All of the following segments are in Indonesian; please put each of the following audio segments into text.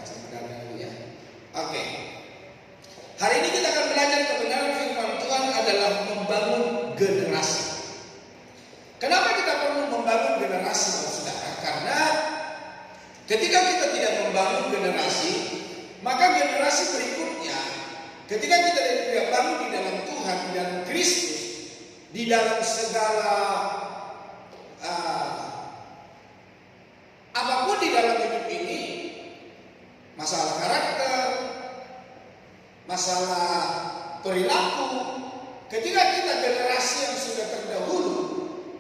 sebenarnya dulu ya. Oke. Hari ini kita akan belajar kebenaran firman Tuhan adalah membangun generasi. Kenapa kita perlu membangun generasi, saudara? Karena ketika kita tidak membangun generasi, maka generasi berikutnya, ketika kita tidak bangun di dalam Tuhan, di dalam Kristus, di dalam segala apapun di dalam hidup ini, masalah karakter, masalah perilaku, ketika kita generasi yang sudah terdahulu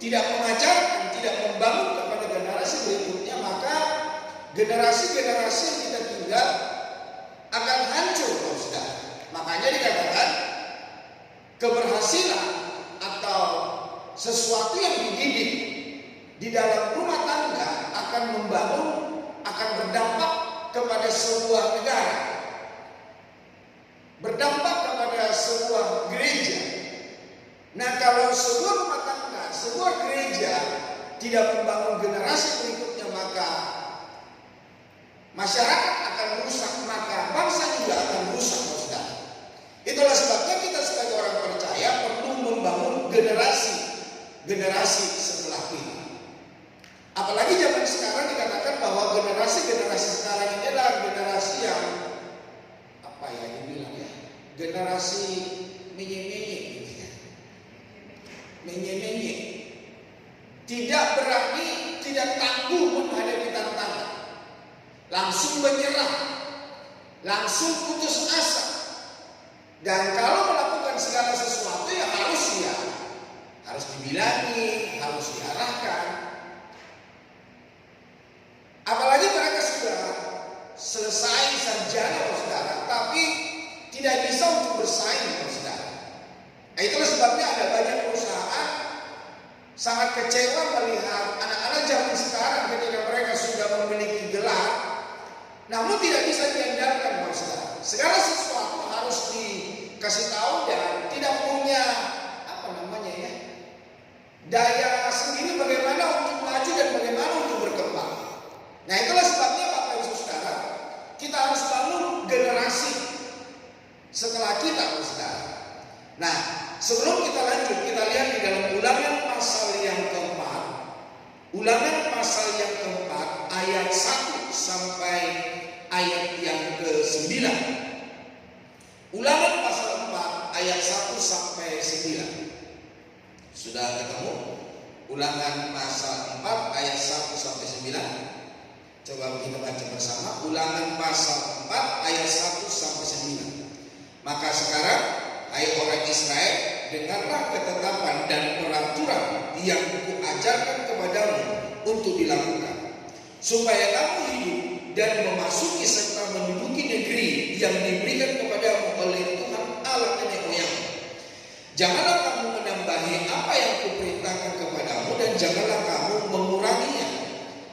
tidak mengajarkan, tidak membangun kepada generasi berikutnya, maka generasi-generasi yang kita tinggal akan hancur, saudara. Makanya dikatakan keberhasilan atau sesuatu yang dididik di dalam rumah tangga akan membangun, akan berdampak kepada sebuah negara, berdampak kepada sebuah gereja. Nah, kalau sebuah rumah tangga, sebuah gereja tidak membangun generasi berikutnya, maka masyarakat akan rusak, maka bangsa juga akan rusak, saudara. Itulah sebabnya kita sebagai orang percaya perlu membangun generasi setelah kita. Apalagi zaman sekarang dikatakan bahwa generasi sekarang ini adalah generasi yang apa ya dibilang ya, generasi menye-menye gitu ya. Menye-menye. Tidak berani, tidak tangguh menghadapi tantangan. Langsung menyerah, langsung putus asa. Dan kalau melakukan segala sesuatu ya harus dibilangi, harus diarahkan. Apalagi mereka sudah selesai sarjana, saudara, tapi tidak bisa untuk bersaing, saudara. Nah, itulah sebabnya ada banyak perusahaan sangat kecewa melihat anak-anak zaman sekarang ketika mereka sudah memiliki gelar, namun tidak bisa diandalkan, saudara. Segala sesuatu harus dikasih tahu dan tidak punya daya sendiri bagaimana untuk maju dan bagaimana untuk berkembang. Nah, itulah sebabnya Bapak Ibu Saudara, kita harus bangun generasi setelah kita, saudara. Nah, sebelum kita lanjut, kita lihat di dalam Ulangan pasal yang keempat. Ulangan pasal yang keempat ayat 1 sampai ayat yang ke-9. Ulangan pasal 4 ayat 1 sampai 9. Sudah ketemu? Ulangan pasal 4 ayat 1 sampai 9. Coba kita baca bersama. Ulangan pasal 4 ayat 1 sampai 9. Maka sekarang, hai orang Israel, dengarlah ketetapan dan peraturan yang kuajarkan kepadamu untuk dilakukan, supaya kamu hidup dan memasuki serta menduduki negeri yang diberikan kepadamu oleh Tuhan Allah nenek moyangmu. Janganlah kamu menambahi apa yang kuperintahkan kepadamu, dan janganlah kamu menguranginya.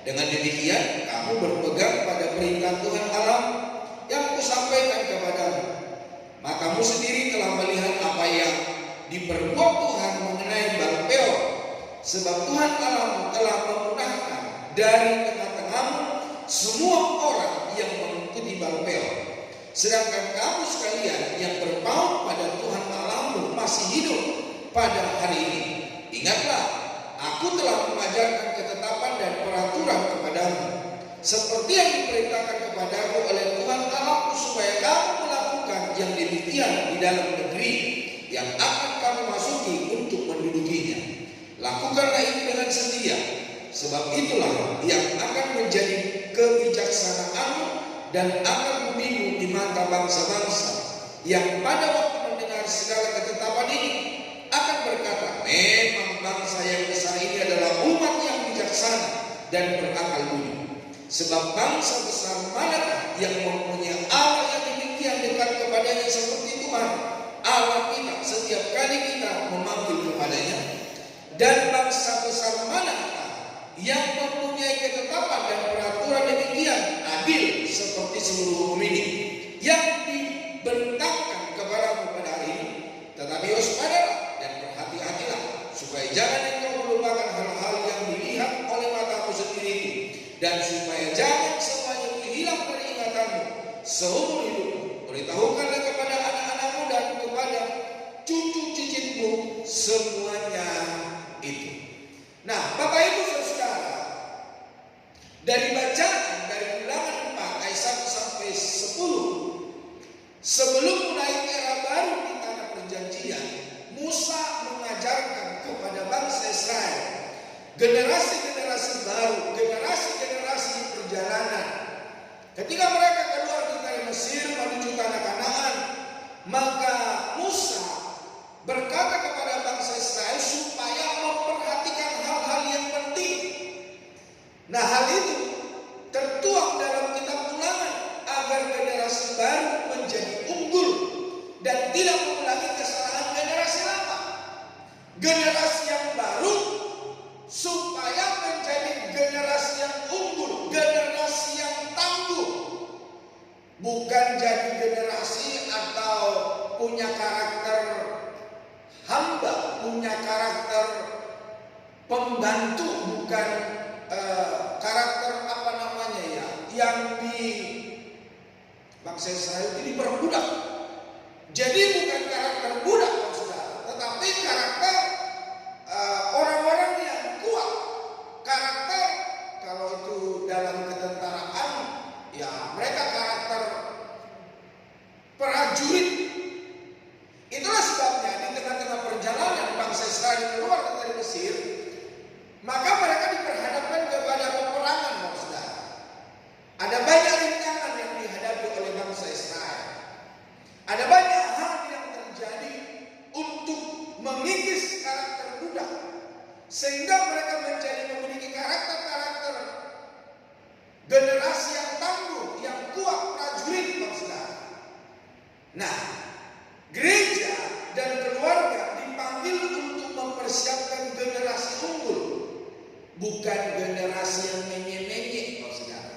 Dengan demikian kamu berpegang pada perintah Tuhan Allah yang kusampaikan kepadamu. Maka kamu sendiri telah melihat apa yang diperbuat Tuhan mengenai Baal Peor, sebab Tuhan Allah telah memunahkan dari tengah-tengahmu semua orang yang mengikuti Baal Peor. Sedangkan kamu sekalian yang berpaut pada Tuhan Allahmu masih hidup pada hari ini. Ingatlah, aku telah mengajarkan ketetapan dan peraturan kepadamu, seperti yang diperintahkan kepadaku oleh Tuhan Allahmu, supaya kamu melakukan yang demikian di dalam negeri yang akan kamu masuki untuk mendudukinya. Lakukanlah ini dengan setia, sebab itulah yang akan menjadi kebijaksanaanmu dan akan membimbing di mata bangsa-bangsa yang pada waktu mendengar segala ketetapan ini akan berkata, memang bangsa yang besar ini adalah umat yang bijaksana dan berakal budi. Sebab bangsa besar manakah yang mempunyai Allah yang demikian dekat kepadanya seperti Tuhan Allah kita setiap kali kita memanggil kepadanya? Dan bangsa besar manakah yang mempunyai ketetapan dan peraturan demikian adil seperti seluruh bumi ini yang dibentangkan kepadamu pada hari ini? Tetapi waspadalah dan berhati-hatilah, supaya jangan engkau melupakan hal-hal yang dilihat oleh matamu sendiri itu, dan supaya jangan semuanya hilang dari ingatanmu seumur hidupmu. Beritahukanlah kepada anak-anakmu dan kepada cucu cicitmu semuanya itu. Nah, Bapak Ibu Saudara, dari bacaan dari Ulangan 4 ayat 1 sampai 10, sebelum mulai era baru di tanah perjanjian, Musa mengajarkan kepada bangsa Israel, generasi-generasi baru, generasi-generasi perjalanan. Ketika mereka keluar dari Mesir menuju tanah Kanaan, maka Musa berkata kepada bangsa Israel supaya memperhatikan hal-hal yang penting. Nah, hal itu tertuang dalam kitab Ulangan agar generasi baru menjadi unggul dan tidak mengulangi kesalahan generasi lama. Generasi yang baru supaya menjadi generasi yang unggul, generasi yang tangguh. Bukan jadi generasi atau punya karakter hamba, punya karakter pembantu, bukan karakter apa namanya ya, yang di bangsa Israel ini diperbudak. Jadi bukan karakter budak, saudara, tetapi karakter orang-orang yang kuat. Karakter kalau itu dalam ketentaraan, ya mereka karakter prajurit. Itulah sebabnya di tengah-tengah perjalanan bangsa Israel keluar dari Mesir, maka mereka diperhadapkan kepada peperangan, saudara. Ada banyak rintangan yang dihadapi oleh bangsa Israel. Ada banyak hal yang terjadi untuk mengikis karakter budak, sehingga mereka memiliki karakter-karakter generasi yang tangguh, yang kuat, prajurit, saudara. Nah, gereja dan keluarga dipanggil untuk mempersiapkan generasi unggul, bukan generasi yang menye-menye, saudara.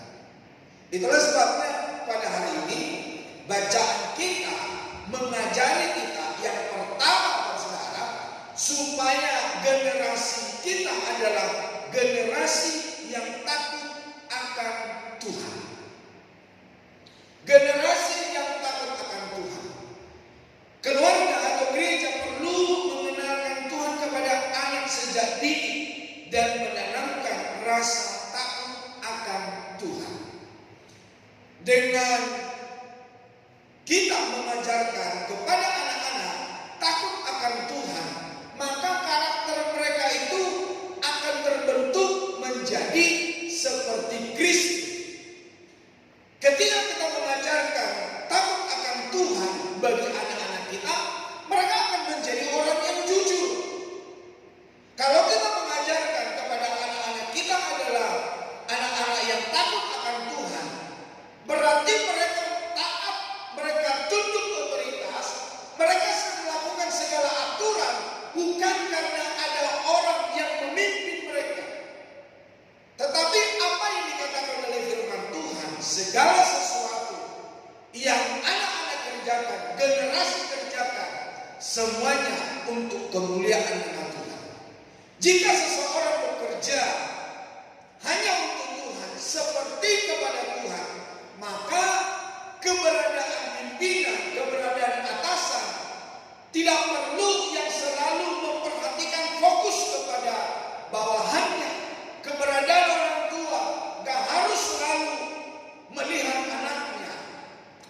Itulah sebabnya pada hari ini bacaan kita mengajari kita yang pertama, saudara, supaya generasi kita adalah generasi yang takut akan Tuhan. Generasi yang takut akan Tuhan. Keluarga atau gereja perlu mengenalkan Tuhan kepada anak sejak dini dan menanamkan rasa takut akan Tuhan. Dengan kita mengajarkan kepada anak-anak takut akan Tuhan, maka karakter mereka itu akan terbentuk menjadi seperti Kristus. Ketika kita mengajarkan takut akan Tuhan bagi anak-anak kita, mereka akan menjadi orang yang jujur. Kalau kita mengajarkan kepada anak-anak kita adalah anak-anak yang takut akan Tuhan, berarti mereka taat, mereka tunduk otoritas, mereka melakukan segala aturan bukan karena ada orang yang memimpin mereka, tetapi apa yang dikatakan oleh firman Tuhan, segala sesuatu yang anak-anak kerjakan, generasi kerjakan, semuanya untuk kemuliaan nama Tuhan. Jika seseorang bekerja hanya untuk Tuhan, seperti kepada Tuhan, maka keberadaan pimpinan, keberadaan atasan tidak perlu yang selalu memperhatikan fokus kepada bawahannya. Keberadaan orang tua gak harus selalu melihat anaknya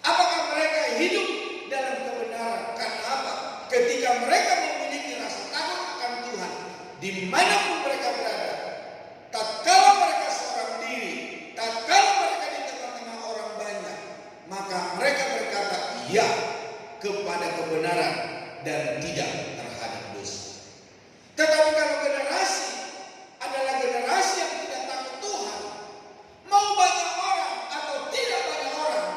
apakah mereka hidup dalam kebenaran. Karena apa? Ketika mereka memiliki rasa takut akan Tuhan, dimanapun mereka berada, tatkala mereka seorang diri, tatkala mereka di tengah-tengah orang banyak, maka mereka berkata iya kepada kebenaran dan tidak terhadap dosa. Tetapi kalau generasi adalah generasi yang tidak takut Tuhan, mau banyak orang atau tidak banyak orang,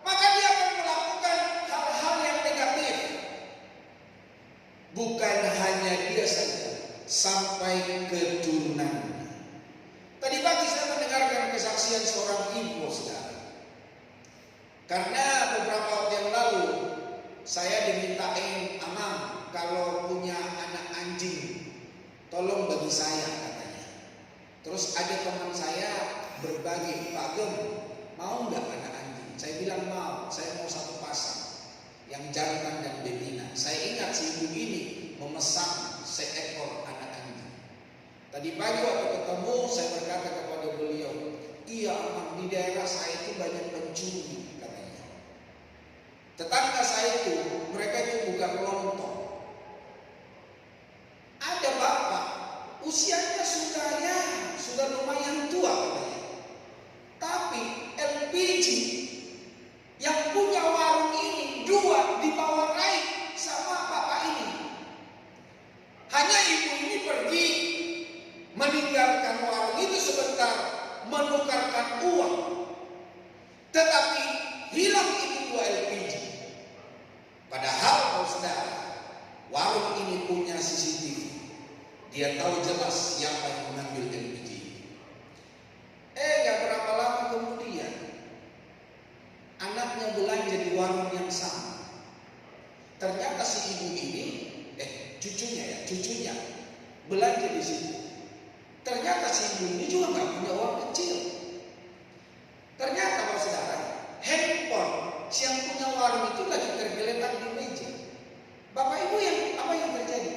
maka dia akan melakukan hal-hal yang negatif. Bukan hanya dia saja, sampai keturunannya. Tadi pagi saya mendengarkan kesaksian seorang ibu, saudara. Karena beberapa waktu yang lalu saya dimintain, Amang, kalau punya anak anjing, tolong bagi saya, katanya. Terus ada teman saya berbagi, Pak Gem, mau nggak anak anjing? Saya bilang mau. di daerah saya itu banyak pencuri katanya. Tetangga saya itu, mereka itu buka kelontong. Ada bapak, usianya sudah lumayan tua katanya. Tapi LPG yang punya warung ini dua dibawarai sama bapak ini. Hanya ibu ini pergi meninggalkan warung itu sebentar, menukarkan uang. Tetapi hilang itu dua LPG. Padahal saudara, warung ini punya CCTV. Dia tahu jelas siapa yang mengambil LPG. Gak berapa lama kemudian anaknya belanja di warung yang sama. Ternyata si ibu ini, cucunya belanja di situ. Ternyata si ibu ini juga gak punya uang kecil. Ternyata Pak Saudara, handphone si yang punya warung itu lagi tergeletak di meja. Bapak Ibu, apa yang terjadi?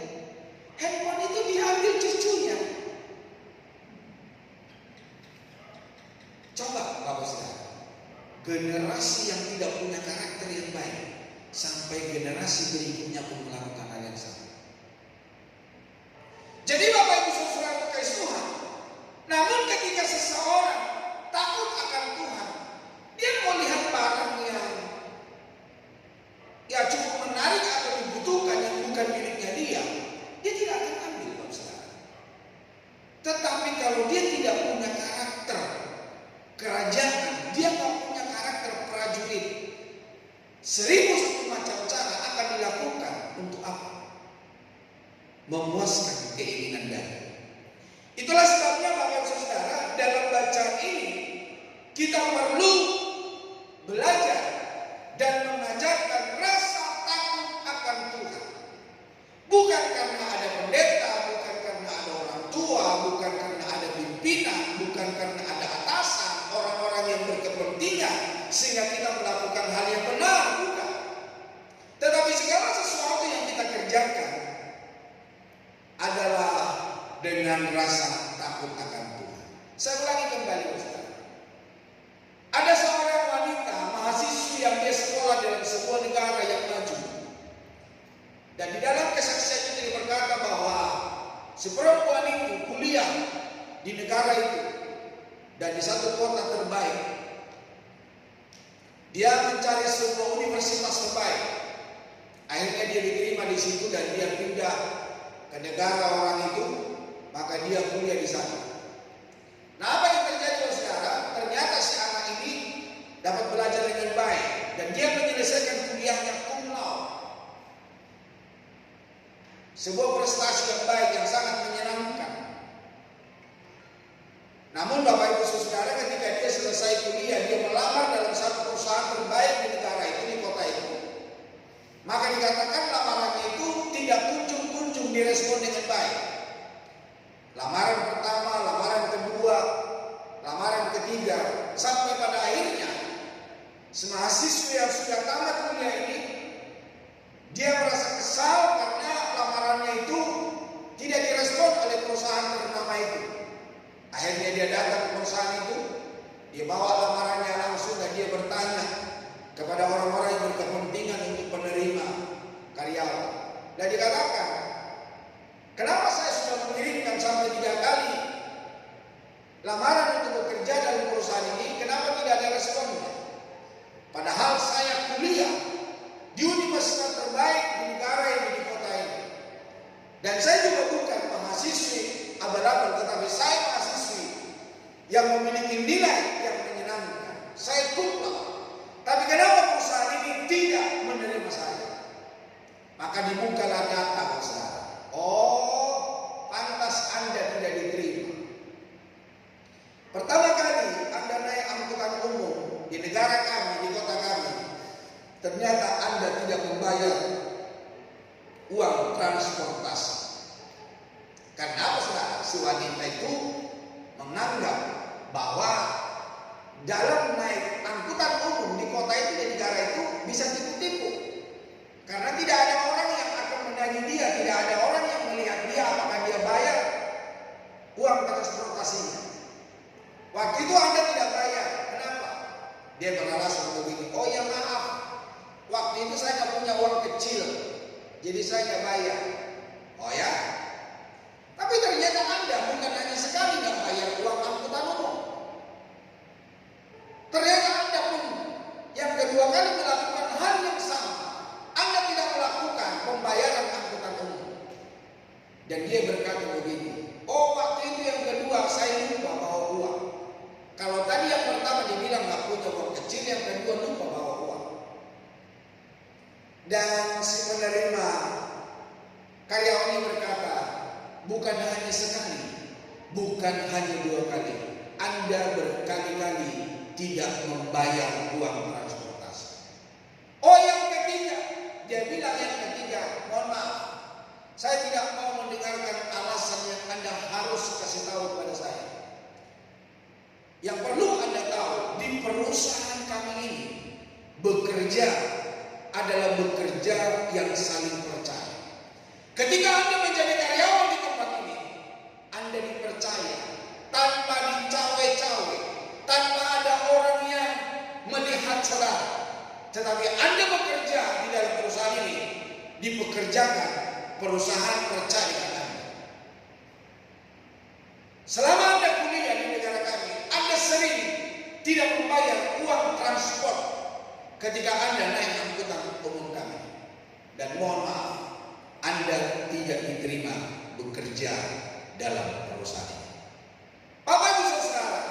Handphone itu diambil cucunya. Coba Bapak Saudara, generasi yang tidak punya karakter yang baik sampai generasi berikutnya pun melakukan hal yang sama. Jadi Bapak Ibu Saudara terkasih Tuhan, namun ketika seseorang takut akan Tuhan, dia mau lihat barang yang cukup menarik atau dibutuhkan yang bukan miliknya dia tidak akan ambil Bapak Saudara. Tetapi kalau dia tidak punya karakter kerajaan, dia tidak punya karakter prajurit, 1001 macam cara akan dilakukan untuk apa? Memuaskan keinginan diri. Itulah sebabnya Bapak Ibu Saudara, dalam bacaan ini kita perlu belajar dan mengajarkan rasa takut akan Tuhan. Bukan karena ada pendeta, bukan karena ada orang tua, bukan karena ada pimpinan, bukan karena ada atasan, orang-orang yang berkepentingan sehingga kita melakukan hal yang benar, bukan. Tetapi segala sesuatu yang kita kerjakan adalah dengan rasa takut akan Tuhan. Saya ulangi kembali Ustaz. Ada seorang wanita mahasiswi yang dia sekolah dalam sebuah negara yang maju. Dan di dalam kesaksian itu dia berkata bahwa si perempuan itu kuliah di negara itu dan di satu kota terbaik. Dia mencari sebuah universitas terbaik. Akhirnya dia diterima di situ dan dia pindah ke negara orang itu, maka dia kuliah di sana. Nah, apa yang terjadi sekarang? Ternyata si anak ini dapat belajar dengan baik dan dia menyelesaikan kuliahnya cum laude. Sebuah prestasi yang baik yang sangat menyenangkan. Namun Bapak Ibu Saudara, ketika dia selesai kuliah, dia melamar dalam satu perusahaan terbaik di negara itu, di kota itu. Maka dikatakan lamarannya itu tidak kunjung-kunjung direspon dengan baik. Lamaran pertama, lamaran kedua, lamaran ketiga, sampai pada akhirnya mahasiswa yang sudah tamat kuliah ini, dia merasa kesal karena lamarannya itu tidak direspon oleh perusahaan ternama itu. Akhirnya dia datang ke perusahaan itu, dia bawa lamarannya langsung dan dia bertanya kepada orang-orang yang berkepentingan untuk penerima karyawan. Dan dikatakan, kenapa saya sudah mengirimkan sampai 3 kali lamaran untuk bekerja dalam perusahaan ini, kenapa tidak ada responnya? Padahal saya kuliah di universitas terbaik di negara ini, di kota ini. Dan saya juga bukan mahasiswi abal-abal, tetapi saya mahasiswi yang memiliki nilai yang menyenangkan. Saya kuliah. Tapi kenapa perusahaan ini tidak menerima saya? Maka dibukalah data Saudara. Oh, pantas Anda tidak diterima. Pertama kali Anda naik angkutan umum di negara kami, di kota kami, ternyata Anda tidak membayar uang transportasi. Karena apa Saudara? Si wanita itu menganggap bahwa dalam naik angkutan umum di kota itu, di negara itu bisa tipu-tipu. Karena tidak ada orang yang akan menagih dia, tidak ada orang yang melihat dia apakah dia bayar uang transportasinya. Waktu itu Anda tidak bayar. Dia beralasan begini, oh ya maaf, waktu itu saya nggak punya uang kecil, jadi saya nggak bayar. Oh ya, tapi ternyata Anda bukan hanya sekali nggak bayar uang angkutan umum. Ternyata Anda pun yang kedua kali melakukan hal yang sama. Anda tidak melakukan pembayaran angkutan umum. Dan dia berkata begini, oh waktu itu yang kedua saya lupa bawa uang. Kalau tadi yang pertama dia bilang nggak punya uang kecil, yang kedua lupa bawa uang. Dan si penerima karyawan ini berkata, bukan hanya sekali, bukan hanya 2 kali, Anda berkali-kali tidak membayar uang transportasi. Oh yang ketiga, dia bilang yang ketiga, mohon maaf, saya tidak mau mendengarkan alasan yang Anda harus kasih tahu kepada saya. Yang perlu Anda tahu, di perusahaan kami ini bekerja adalah bekerja yang saling percaya. Ketika Anda menjadi karyawan di tempat ini, Anda dipercaya tanpa dicawe-cawe, tanpa ada orang yang melihat saudara. Tetapi Anda bekerja di dalam perusahaan ini, dipekerjakan, perusahaan percaya Anda. Selama Anda kuliah di negara kami, Anda sering tidak membayar uang transport ketika Anda naik angkutan umum kami. Dan mohon maaf, Anda tidak diterima bekerja dalam perusahaan ini. Bapak Ibu Saudara,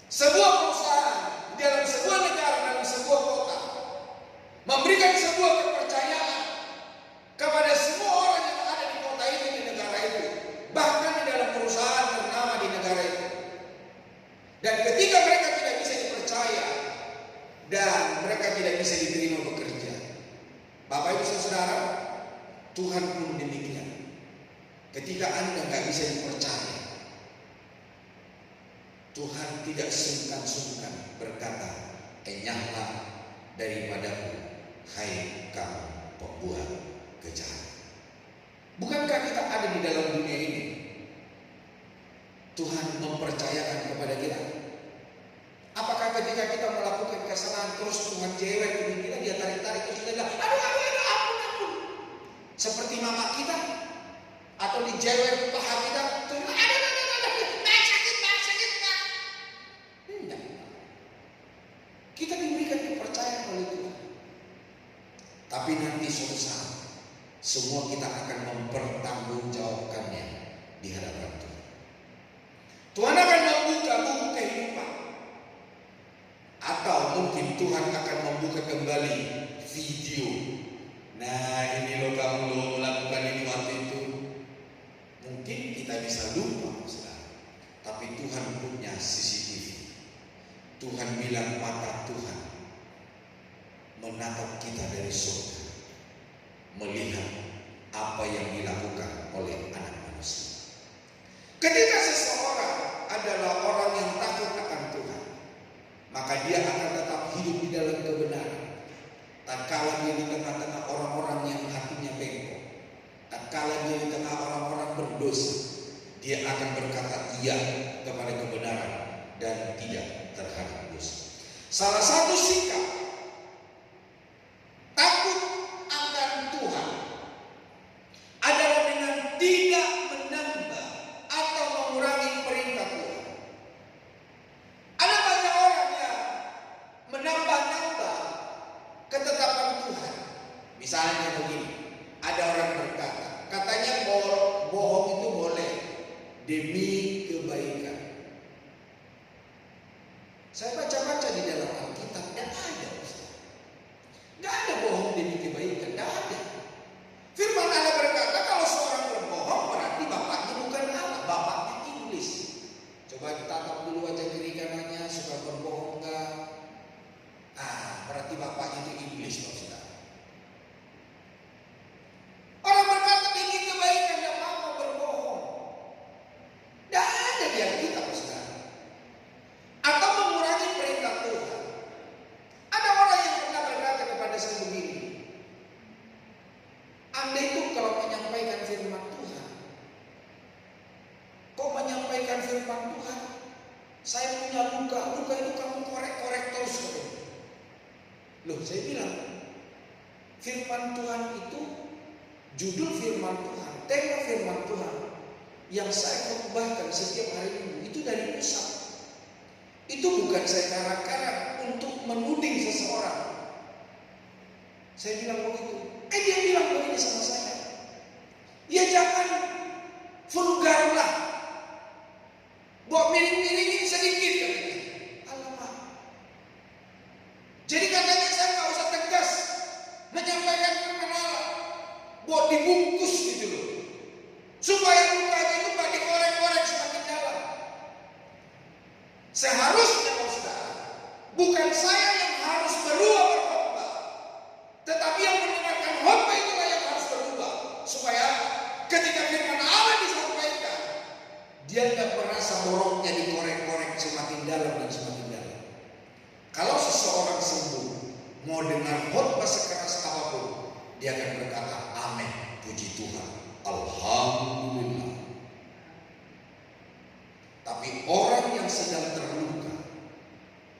sebuah perusahaan di dalam sebuah negara, dalam sebuah kota, memberikan sebuah kepercayaan kepada semua orang yang ada di kota itu, di negara itu, bahkan di dalam perusahaan ternama di negara itu. Dan ketika mereka tidak bisa dipercaya dan mereka tidak bisa diterima bekerja, Bapak Ibu Saudara, Tuhan pun demikian. Ketika Anda nggak bisa dipercaya, Tuhan tidak sungkan-sungkan berkata, enyahlah daripadaku, hai kamu pembuat kejahatan. Bukankah kita ada di dalam dunia ini? Tuhan mempercayakan kepada kita. Apakah ketika kita melakukan kesalahan terus Tuhan jewek dengan kita, dia tarik-tarik terus kita bilang, aduh, ampun. Seperti mama kita, atau dijewek paha kita, Tuhan, sakit. Enggak. Kita diberikan kepercayaan oleh Tuhan. Tapi nanti suatu saat, semua kita akan mempertanggungjawabkannya di hadapan Tuhan. Tuhan akan membuka buku kehidupan. Atau mungkin Tuhan akan membuka kembali video. Nah ini loh kamu loh melakukan ini waktu itu. Mungkin kita bisa lupa, saudara. Tapi Tuhan punya CCTV. Tuhan bilang mata Tuhan menatap kita dari surga, melihat apa yang dilakukan oleh anak manusia. Ketika seseorang adalah orang yang takut akan Tuhan, maka dia akan tetap hidup di dalam kebenaran. Tatkala dia di tengah-tengah orang-orang yang hatinya bengkok, tatkala dia di tengah orang-orang berdosa, dia akan berkata iya kepada kebenaran dan tidak terhadap dosa. Salah satu sikap takut akan Tuhan adalah dengan tidak menambah atau mengurangi perintah Tuhan. Ada banyak orang yang menambah-nambah ketetapan Tuhan. Misalnya begini, ada orang berkata, katanya bohong itu boleh demi kebaikan. Saya baca-baca di dalam Alkitab, tidak ada, tidak ada bohong demi kebaikan, tidak ada. Firman Allah berkata kalau seorang berbohong berarti bapaknya bukan Allah, bapaknya iblis. Coba tatap dulu wajah kiri kanannya, suka berbohong enggak? Berarti bapaknya itu iblis, saudara. Orang berkata demi kebaikan, tidak mau berbohong. Tidak ada di Alkitab, saudara. Atau mengurangi perintah Loh, saya bilang firman Tuhan itu, judul firman Tuhan, tema firman Tuhan yang saya khotbahkan setiap hari Minggu itu dari pusat. Itu bukan saya karak-karak untuk menuding seseorang. Saya bilang begitu. Dia bilang begini sama saya. Ya jangan vulgar lah. Buat miring-miringin sedikit katanya. Alamak. Jadi katanya saya nggak usah tegas menyampaikan firman Allah. Buat dibungkus gitu loh. Supaya lukanya itu nggak dikorek-korek semakin dalam. Seharusnya saudara, bukan saya yang harus berubah berkhotbah, tetapi yang mendengarkan khotbah itulah yang harus berubah. Supaya ketika firman Allah disampaikan, dia nggak merasa boroknya dikorek-korek semakin dalam dan semakin dalam. Kalau seseorang sembuh, mau dengar khotbah sekeras apapun, dia akan berkata, amin, puji Tuhan, alhamdulillah. Tapi orang yang sedang terluka,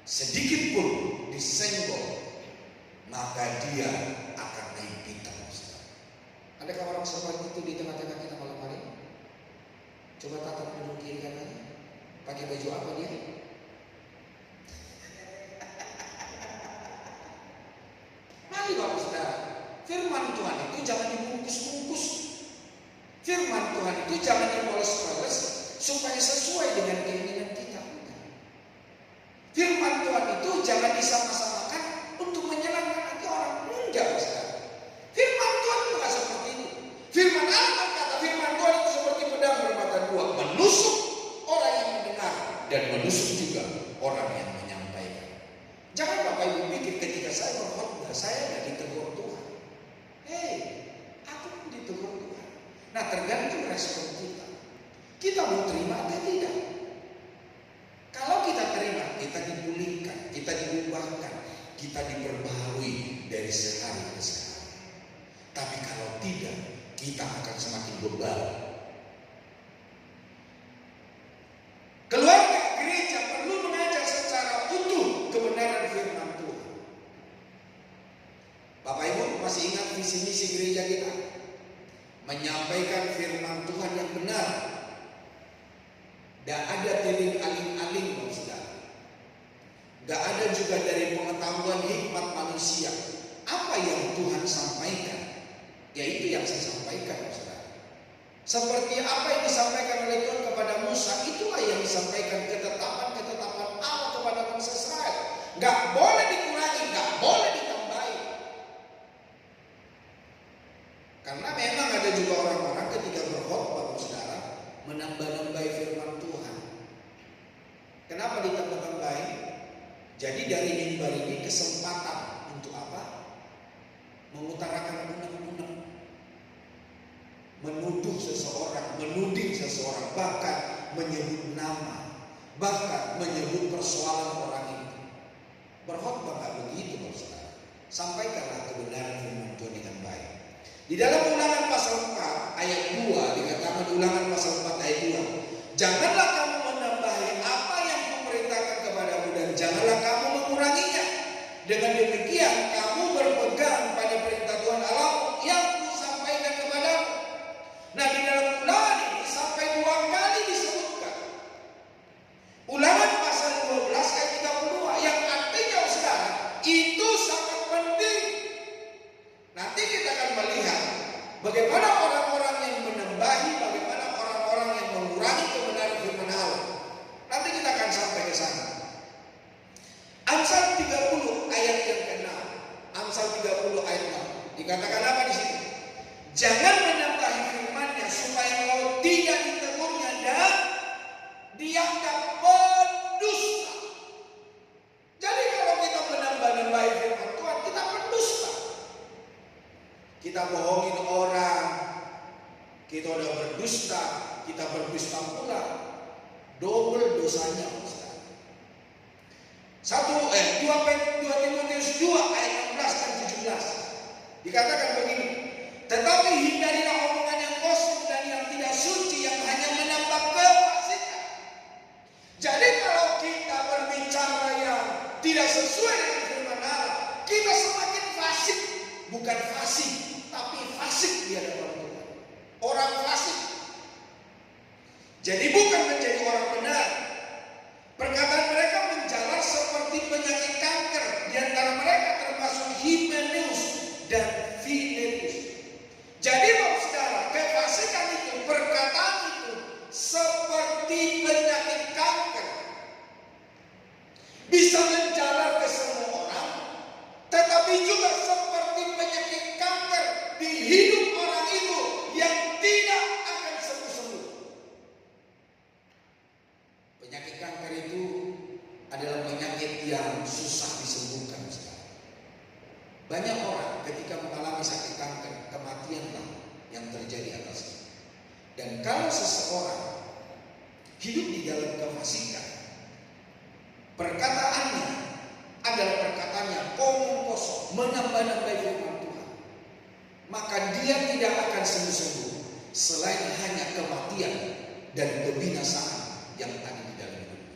sedikit pun disenggol, maka dia akan naik pitam. Adakah orang seperti itu di tengah-tengah kita malam hari? Coba tatap dulu kiri kanannya. Pakai baju apa dia? Mari Bapak Saudara, firman Tuhan itu jangan dibungkus-bungkus. Firman Tuhan itu jangan dipoles-poles supaya sesuai dengan keinginan kita. Firman Tuhan itu jangan disama-samakan untuk menyenangkan hati orang. Enggak, Saudara. Firman Tuhan bukan seperti itu. Firman Allah berkata, firman Tuhan itu seperti pedang bermata dua, menusuk orang yang mendengar dan menusuk juga orang yang menyampaikan. Jangan Bapak Ibu pikir ketika saya berkhotbah saya tidak ditegur Tuhan. Aku pun ditegur Tuhan. Nah, tergantung respon kita. Kita mau terima atau tidak? Kalau kita terima, kita dipulihkan, kita diubahkan, kita diperbaharui dari sehari ke sehari. Tapi kalau tidak, kita akan semakin bebal. Keluarga gereja perlu mengajar secara utuh kebenaran firman Tuhan. Bapak Ibu masih ingat visi misi gereja kita? Menyampaikan firman Tuhan yang benar. Gak ada teling aling-aling, saudara. Gak ada juga dari pengetahuan hikmat manusia. Apa yang Tuhan sampaikan, yaitu yang saya sampaikan, saudara. Seperti apa yang disampaikan oleh Tuhan kepada Musa, itulah yang disampaikan ketetapan-ketetapan Allah kepada bangsa Israel. Gak boleh dikurangi, gak boleh ditambahi. Karena memang ada juga orang-orang ketika berkhotbah, saudara, menambah-nambahi firman Tuhan. Kenapa ditambah-tambahi? Jadi dari mimbar ini kesempatan untuk apa? Mengutarakan unek-unek, menuduh seseorang, menuding seseorang, bahkan menyebut nama, bahkan menyebut persoalan orang itu. Berkhotbah gak begitu, saudara. Sampaikanlah kebenaran firman Tuhan dengan baik. Di dalam Ulangan pasal 4 ayat 2 dikatakan, Ulangan pasal 4 ayat 2, janganlah kamu menambahi apa yang kuperintahkan kepadamu dan janganlah kamu menguranginya. Dengan demikian kamu berpegang pada perintah Tuhan Allah yang kusampaikan kepadamu. Nah, di dalam ulangan ini sampai 2 kali disebutkan Ulangan pasal 12 ayat 32, yang artinya, saudara, itu sangat penting. Nanti kita akan melihat bagaimana orang-orang yang menambahi, bagaimana orang-orang yang mengurangi kebenaran firman Allah. Nanti kita akan sampai ke sana. Amsal 30 ayat yang ke-6. Amsal 30 ayat 6. Dikatakan apa di sini? Jangan menambahi firman-Nya supaya engkau tidak ditegurnya dan dianggap pendusta. Jadi kalau kita menambah-nambahi firman Tuhan, kita pendusta. Kita bohongin orang, kita udah berdusta, kita berdusta pula, double dosanya, Ustaz. 2 Timotius 2 ayat 16 dan 17 dikatakan begini, tetapi hindarilah omongan yang kosong dan yang tidak suci, yang hanya menambah kefasikan. Jadi kalau kita berbicara yang tidak sesuai dengan firman Allah, kita bukan fasik, tapi fasik di hadapan Tuhan. Orang fasik. Jadi bukan menjadi orang benar. Perkataan mereka menjalar seperti penyakit kanker. Di antara mereka termasuk Himeneus dan Filetus. Jadi saudara, kefasikan itu, perkataan itu seperti penyakit kanker. Bisa menjalar ke semua orang, tetapi juga seperti penyakit kanker di hidup orang itu yang tidak akan sembuh-sembuh. Penyakit kanker itu adalah penyakit yang susah disembuhkan. Banyak orang ketika mengalami sakit kanker, kematianlah yang terjadi atasnya. Dan kalau seseorang hidup di dalam kefasikan, perkataannya adalah perkataan yang omong kosong, menambah-nambah firman Tuhan, maka dia tidak akan sembuh-sembuh selain hanya kematian dan kebinasaan yang ada di dalam hidupnya.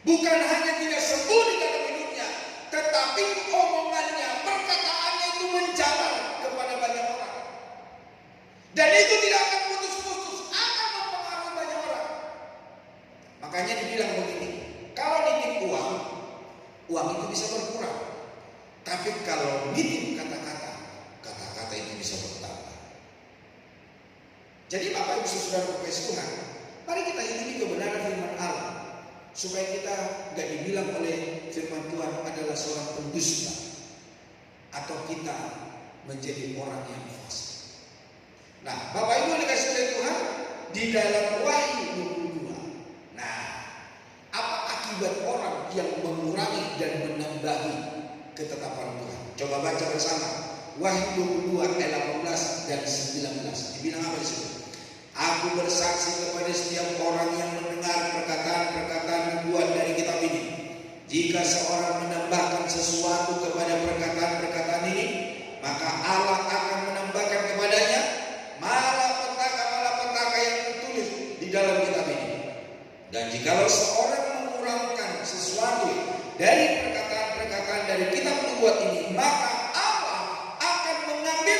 Bukan hanya tidak sembuh di dalam hidupnya, tetapi omongannya, perkataannya itu menjalar kepada banyak orang. Dan itu tidak akan putus-putus, akan mempengaruhi banyak orang. Makanya dibilang begini, kalau nitip uang, uang itu bisa berkurang. Tapi kalau nitip kata-kata, kata-kata itu bisa bertambah. Jadi Bapak Ibu Saudara kekasih Tuhan, mari kita ikuti kebenaran firman Allah, supaya kita gak dibilang oleh firman Tuhan adalah seorang pendusta, atau kita menjadi orang yang fasik. Nah, Bapak Ibu dikasih oleh Tuhan, di dalam Wahyu 22. Nah, apa akibat orang yang mengurangi dan menambahi ketetapan Tuhan? Coba baca bersama Wahyu 22 ayat 18 dan 19. Dibilang apa di situ? Aku bersaksi kepada setiap orang yang mendengar perkataan-perkataan nubuat dari kitab ini. Jika seorang menambahkan sesuatu kepada perkataan-perkataan ini, maka Allah akan menambahkan kepadanya malapetaka yang tertulis di dalam kitab ini. Dan jikalau seorang mengurangkan sesuatu dari perkataan-perkataan dari kitab nubuat ini, maka Allah akan mengambil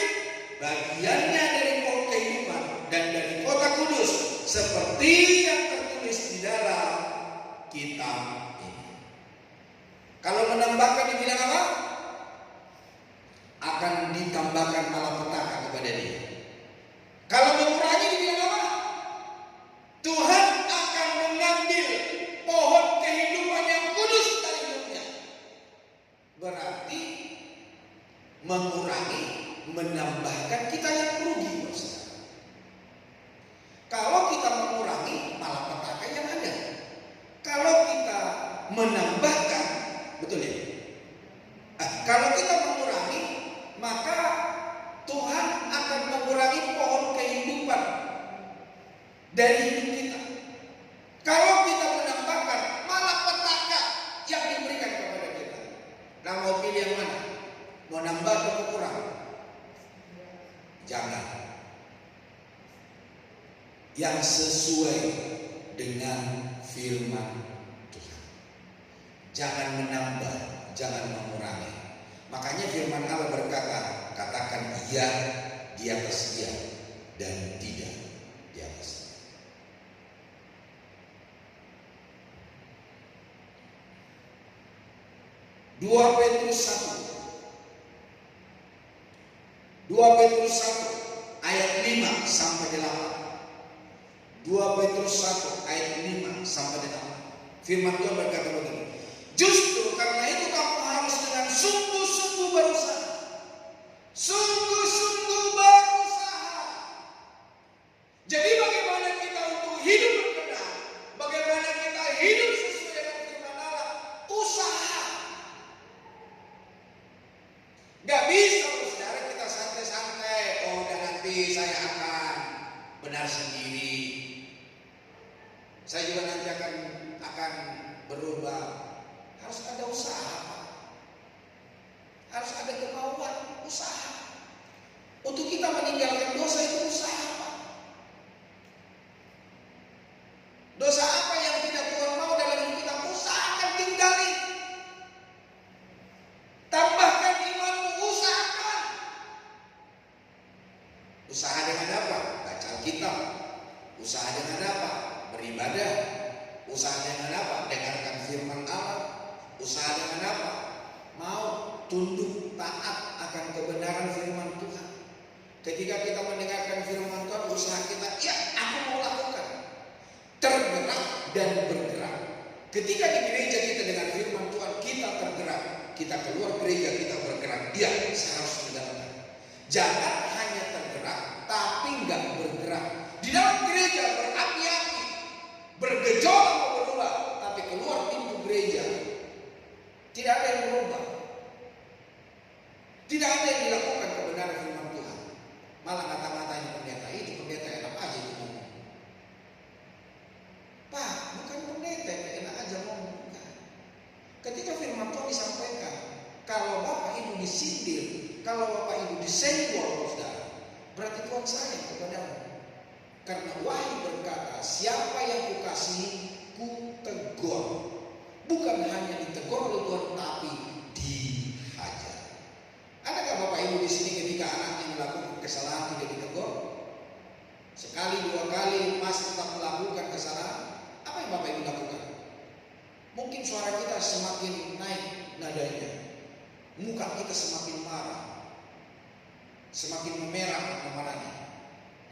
bagiannya dari pohon kehidupan dan dari kota kudus, seperti yang tertulis di dalam kitab ini. Kalau menambahkan dibilang apa? Akan ditambahkan malapetaka kepada dia. Kalau mengurangi dibilang apa? Tuhan akan mengambil pohon kehidupan yang kudus dari hidupnya. Berarti mengurangi, menambahkan, kita yang rugi. Kalau kita mengurangi, malapetaka yang ada. Kalau kita menambahkan, betul ya? Kalau kita mengurangi, maka Tuhan akan mengurangi pohon kehidupan dari hidup kita. Kalau kita menambahkan, malapetaka yang diberikan kepada kita. Nah, mau pilih yang mana? Mau nambah atau kurang? Jangan. Yang sesuai dengan firman Tuhan. Jangan menambah, jangan mengurangi. Makanya firman Allah berkata, katakan iya di atas iya dan tidak di atas. 2 Petrus 1 ayat 5 sampai 8. 2 Petrus 1 ayat 5 sampai 8. Firman Tuhan berkata begini. Justru karena itu kamu harus dengan sungguh-sungguh berusaha. Sungguh-sungguh berusaha. Jadi bagaimana kita untuk hidup benar? Bagaimana kita hidup sesuai dengan firman Allah? Usaha. Gak bisa saudara kita santai-santai. Oh, dan nanti saya akan benar sendiri. Saya juga nanti akan berubah. Harus ada usaha, harus ada kemauan, usaha. Untuk kita meninggalkan dosa itu usaha, Pak. Dosa apa yang tidak Tuhan mau dalam hidup kita? Usahakan tinggali. Tambahkan imanmu, usahakan. tunduk taat akan kebenaran firman Tuhan. Ketika kita mendengarkan firman Tuhan, usaha kita, ya aku mau lakukan. Tergerak dan bergerak. Ketika di gereja kita dengar firman Tuhan, kita tergerak. Kita keluar gereja, kita bergerak. Ya, saya harus menjalankan. Jangan hanya tergerak, tapi nggak bergerak. Di dalam gereja berapi-api, bergejolak mau berubah, tapi keluar pintu gereja tidak ada yang berubah. Tidak ada yang dilakukan kebenaran firman Tuhan. Malah ngata-ngatain pendeta, itu pendeta enak aja itu ngomong. Pak, bukan pendeta enak aja ngomong. Ketika firman Tuhan disampaikan, kalau Bapak Ibu disindir, kalau Bapak Ibu disenggol, saudara, berarti Tuhan sayang kepadamu. Karena Wahyu berkata, siapa yang kukasihi, ku tegur. Bukan hanya ditegur oleh Tuhan, tapi dihajar. Adakah Bapak Ibu di sini ketika anaknya melakukan kesalahan tidak ditegur? Sekali, dua kali masih tetap melakukan kesalahan, apa yang Bapak Ibu lakukan? Mungkin suara kita semakin naik nadanya, muka kita semakin marah, semakin memerah amarahnya,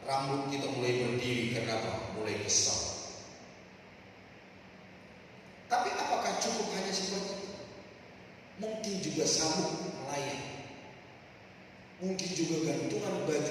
rambut kita mulai berdiri karena apa? Mulai kesal. Tapi apakah cukup hanya seperti itu? Mungkin juga sabuk melayang, mungkin juga gantungan baju